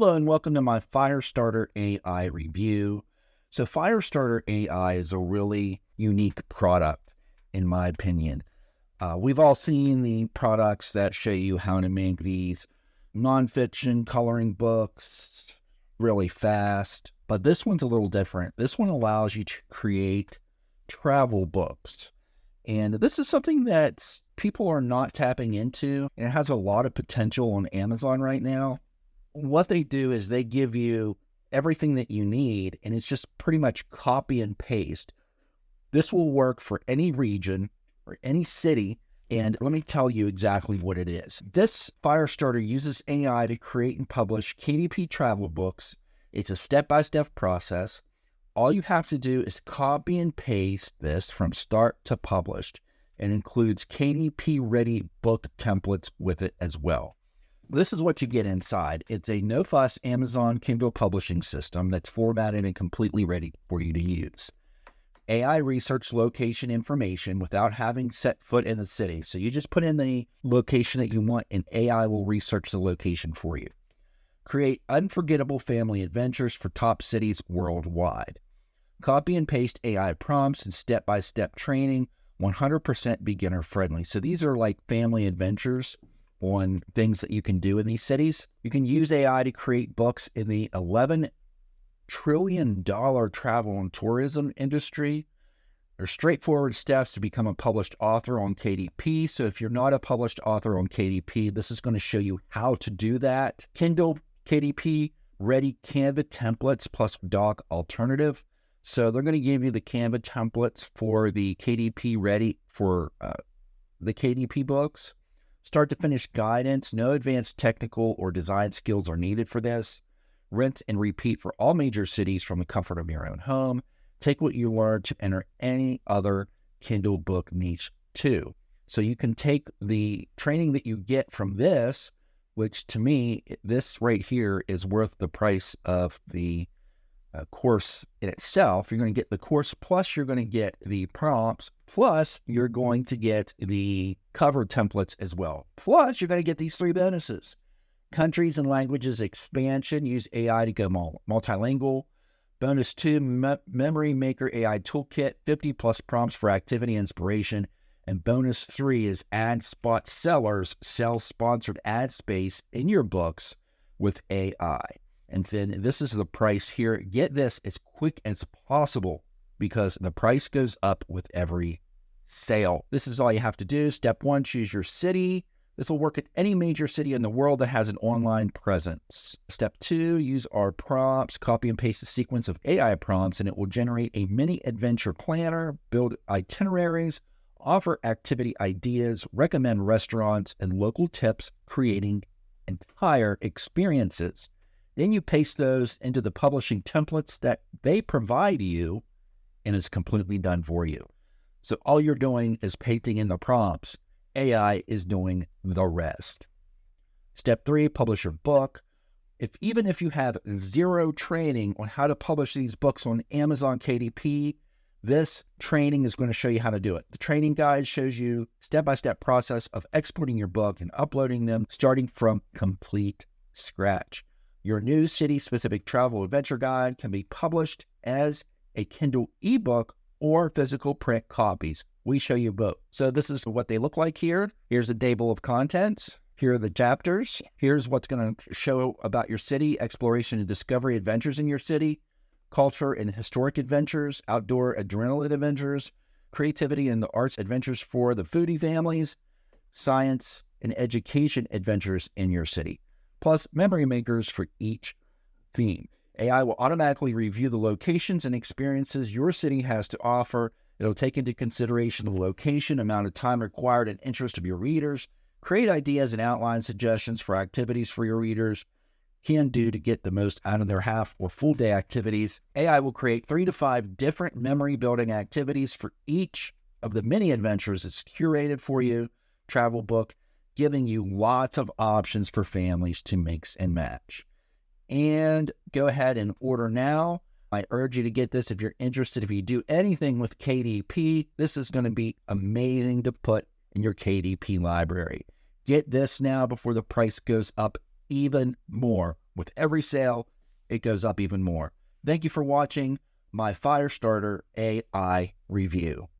Hello and welcome to my Firestarter AI review. So Firestarter AI is a really unique product in my opinion. We've all seen the products that show you how to make these nonfiction coloring books really fast, but this one's a little different. This one allows you to create travel books. And this is something that people are not tapping into, and it has a lot of potential on Amazon right now. What they do is they give you everything that you need, and it's just pretty much copy and paste. This will work for any region or any city, and let me tell you exactly what it is. This Firestarter uses AI to create and publish KDP travel books. It's a step-by-step process. All you have to do is copy and paste this from start to published, and includes KDP-ready book templates with it as well. This is what you get inside. It's a no-fuss Amazon Kindle publishing system that's formatted and completely ready for you to use. AI research location information without having set foot in the city. So you just put in the location that you want and AI will research the location for you. Create unforgettable family adventures for top cities worldwide. Copy and paste AI prompts and step-by-step training, 100% beginner friendly. So these are like family adventures on things that you can do in these cities. You can use AI to create books in the $11 trillion travel and tourism industry. There's straightforward steps to become a published author on KDP. So if you're not a published author on KDP, this is going to show you how to do that. Kindle KDP ready Canva templates plus doc alternative. So they're going to give you the Canva templates for the KDP ready for the KDP books. Start to finish guidance. No advanced technical or design skills are needed for this. Rinse and repeat for all major cities from the comfort of your own home. Take what you learned to enter any other Kindle book niche too. So you can take the training that you get from this, which to me, this right here is worth the price of the course in itself. You're going to get the course, plus you're going to get the prompts, plus you're going to get the cover templates as well. Plus you're going to get these 3 bonuses. Countries and languages expansion, use AI to go multilingual. Bonus 2, Memory Maker AI Toolkit, 50 plus prompts for activity inspiration. And bonus 3 is ad spot sellers, sell sponsored ad space in your books with AI. And then this is the price here. Get this as quick as possible because the price goes up with every sale. This is all you have to do. Step 1, choose your city. This will work at any major city in the world that has an online presence. Step 2, use our prompts. Copy and paste a sequence of AI prompts and it will generate a mini adventure planner, build itineraries, offer activity ideas, recommend restaurants and local tips, creating entire experiences. Then you paste those into the publishing templates that they provide you, and it's completely done for you. So all you're doing is pasting in the prompts. AI is doing the rest. Step 3, publish your book. Even if you have zero training on how to publish these books on Amazon KDP, this training is going to show you how to do it. The training guide shows you step-by-step process of exporting your book and uploading them, starting from complete scratch. Your new city-specific travel adventure guide can be published as a Kindle ebook or physical print copies. We show you both. So this is what they look like here. Here's a table of contents. Here are the chapters. Here's what's going to show about your city, exploration and discovery adventures in your city, culture and historic adventures, outdoor adrenaline adventures, creativity and the arts adventures for the foodie families, science and education adventures in your city, plus memory makers for each theme. AI will automatically review the locations and experiences your city has to offer. It'll take into consideration the location, amount of time required, and interest of your readers, create ideas and outline suggestions for activities for your readers can do to get the most out of their half or full day activities. AI will create 3 to 5 different memory building activities for each of the many adventures it's curated for you, travel book, giving you lots of options for families to mix and match. And go ahead and order now. I urge you to get this if you're interested. If you do anything with KDP, this is going to be amazing to put in your KDP library. Get this now before the price goes up even more. With every sale, it goes up even more. Thank you for watching my Firestarter AI review.